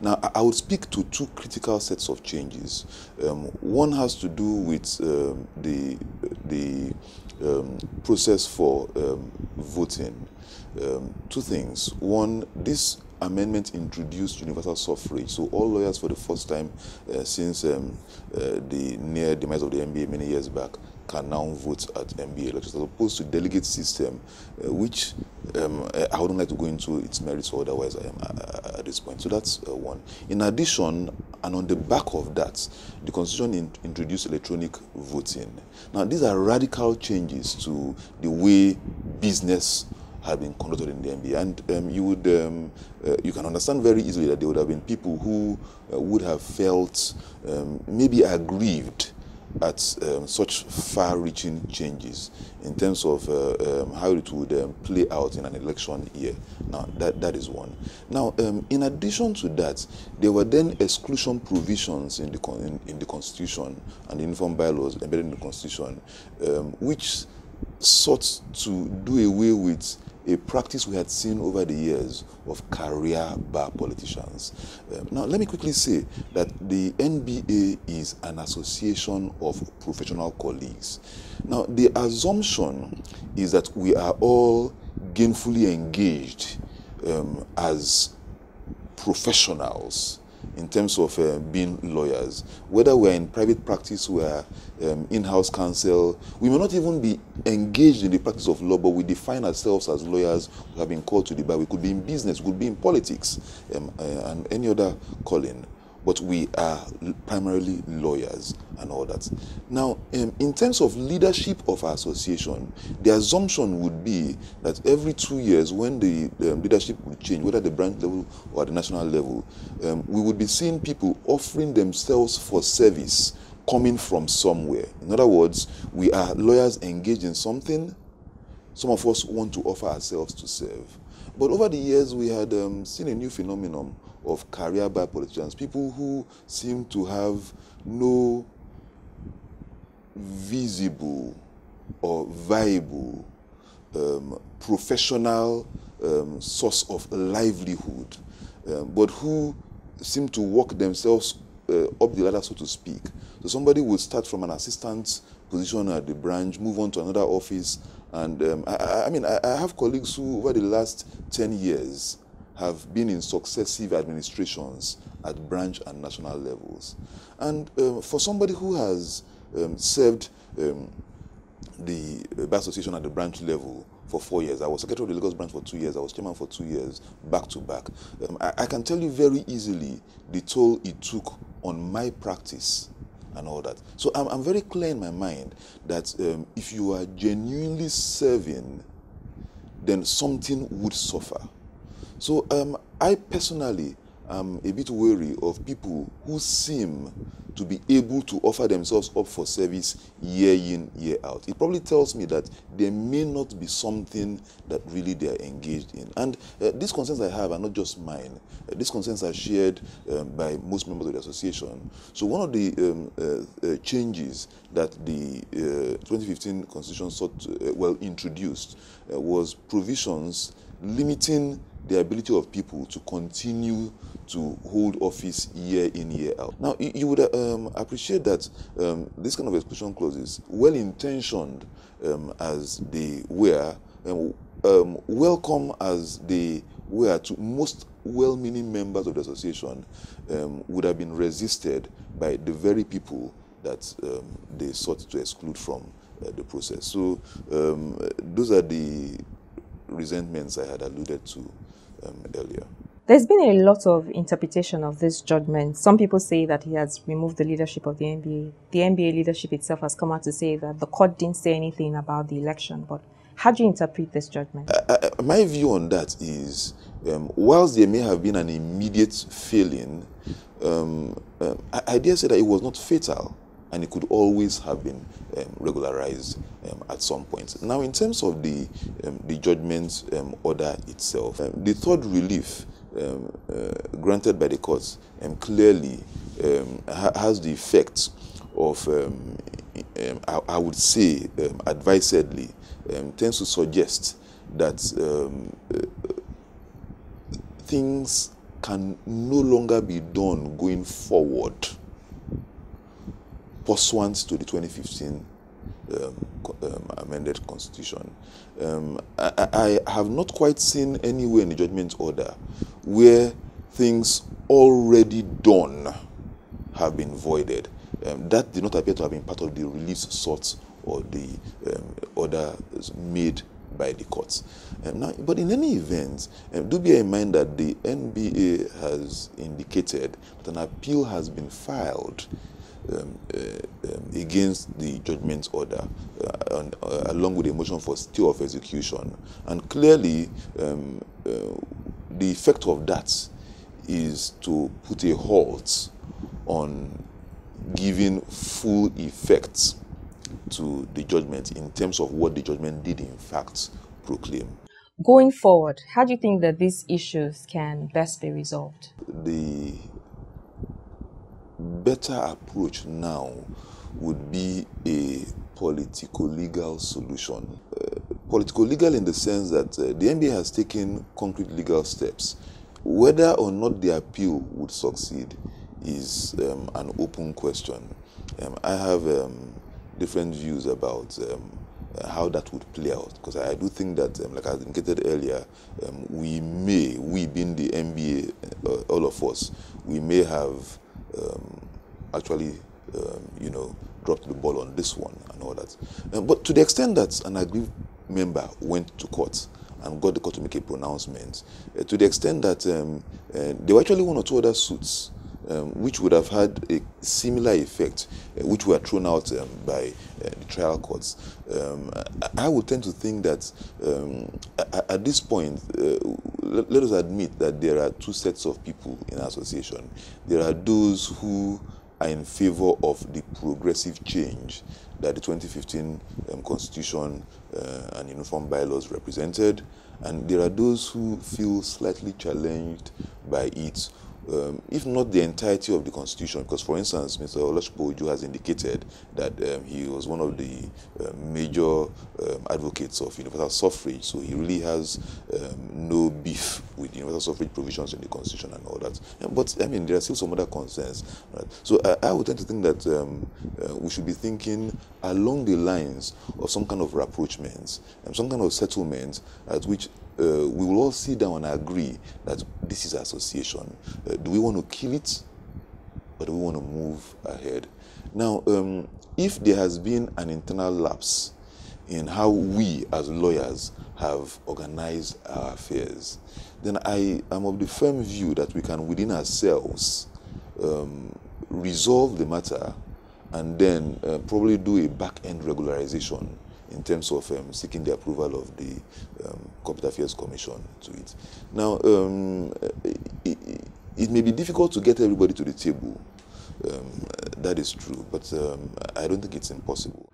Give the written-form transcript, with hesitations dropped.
Now, I would speak to two critical sets of changes. One has to do with the process for voting. Two things. One, this amendment introduced universal suffrage, so all lawyers for the first time since the near demise of the NBA many years back can now vote at NBA elections, as opposed to delegate system, which I wouldn't like to go into its merits or otherwise at this point. So that's one. In addition, and on the back of that, the Constitution introduced electronic voting. Now, these are radical changes to the way business had been conducted in the NBA, and you can understand very easily that there would have been people who would have felt maybe aggrieved at such far-reaching changes in terms of how it would play out in an election year. Now, that is one. Now, in addition to that, there were then exclusion provisions in the Constitution and the uniform bylaws embedded in the Constitution, which sought to do away with a practice we had seen over the years of career bar politicians. Now, let me quickly say that the NBA is an association of professional colleagues. Now, the assumption is that we are all gainfully engaged as professionals in terms of being lawyers. Whether we're in private practice, we're in-house counsel, we may not even be engaged in the practice of law, but we define ourselves as lawyers who have been called to the bar. We could be in business, we could be in politics, and any other calling, but we are primarily lawyers and all that. Now, in terms of leadership of our association, the assumption would be that every 2 years, when the leadership would change, whether at the branch level or at the national level, we would be seeing people offering themselves for service coming from somewhere. In other words, we are lawyers engaged in something. Some of us want to offer ourselves to serve. But over the years, we had seen a new phenomenon of career bar politicians, people who seem to have no visible or viable professional source of livelihood, but who seem to work themselves up the ladder, so to speak. So somebody would start from an assistant position at the branch, move on to another office, and I have colleagues who, over the last 10 years, have been in successive administrations at branch and national levels. And for somebody who has served the bar association at the branch level for 4 years, I was secretary of the Lagos branch for 2 years, I was chairman for 2 years, back to back. I can tell you very easily the toll it took on my practice and all that. So I'm very clear in my mind that if you are genuinely serving, then something would suffer. So I personally am a bit wary of people who seem to be able to offer themselves up for service year in, year out. It probably tells me that there may not be something that really they are engaged in. And these concerns I have are not just mine. These concerns are shared by most members of the association. So one of the changes that the 2015 Constitution introduced was provisions limiting the ability of people to continue to hold office year in, year out. Now, you would appreciate that this kind of exclusion clauses, well-intentioned as they were, welcome as they were to most well-meaning members of the association, would have been resisted by the very people that they sought to exclude from the process. So those are the resentments I had alluded to earlier. There's been a lot of interpretation of this judgment. Some people say that he has removed the leadership of the NBA. The NBA leadership itself has come out to say that the court didn't say anything about the election. But how do you interpret this judgment? My view on that is, whilst there may have been an immediate failing, I dare say that it was not fatal, and it could always have been regularized at some point. Now, in terms of the judgment order itself, the third relief granted by the courts clearly has the effect of, I would say, advisedly, tends to suggest that things can no longer be done going forward pursuant to the 2015 amended constitution. I have not quite seen anywhere in the judgment order where things already done have been voided. That did not appear to have been part of the relief sought or the orders made by the courts. But in any event, do bear in mind that the NBA has indicated that an appeal has been filed against the judgment order, along with a motion for stay of execution. And clearly, the effect of that is to put a halt on giving full effect to the judgment in terms of what the judgment did in fact proclaim. Going forward, how do you think that these issues can best be resolved? The better approach now would be a politico-legal solution. Politico-legal in the sense that the NBA has taken concrete legal steps. Whether or not the appeal would succeed is an open question. I have different views about how that would play out, because I do think that, like I indicated earlier, we being the NBA, all of us, we may have actually, dropped the ball on this one and all that. But to the extent that an aggrieved member went to court and got the court to make a pronouncement, to the extent that there were actually one or two other suits which would have had a similar effect, which were thrown out by the trial courts. I would tend to think that at this point, let us admit that there are two sets of people in our association. There are those who are in favor of the progressive change that the 2015 Constitution and Uniform Bylaws represented, and there are those who feel slightly challenged by it, if not the entirety of the Constitution, because, for instance, Mr. Olashpo has indicated that he was one of the major advocates of universal suffrage, so he really has no beef with universal suffrage provisions in the Constitution and all that. But, I mean, there are still some other concerns. Right? So I would tend to think that we should be thinking along the lines of some kind of rapprochement, some kind of settlement at which we will all sit down and agree that this is association. Do we want to kill it, or do we want to move ahead? Now, if there has been an internal lapse in how we as lawyers have organized our affairs, then I am of the firm view that we can, within ourselves, resolve the matter and then probably do a back-end regularization in terms of seeking the approval of the Corporate Affairs Commission to it. Now, it may be difficult to get everybody to the table. That is true, but I don't think it's impossible.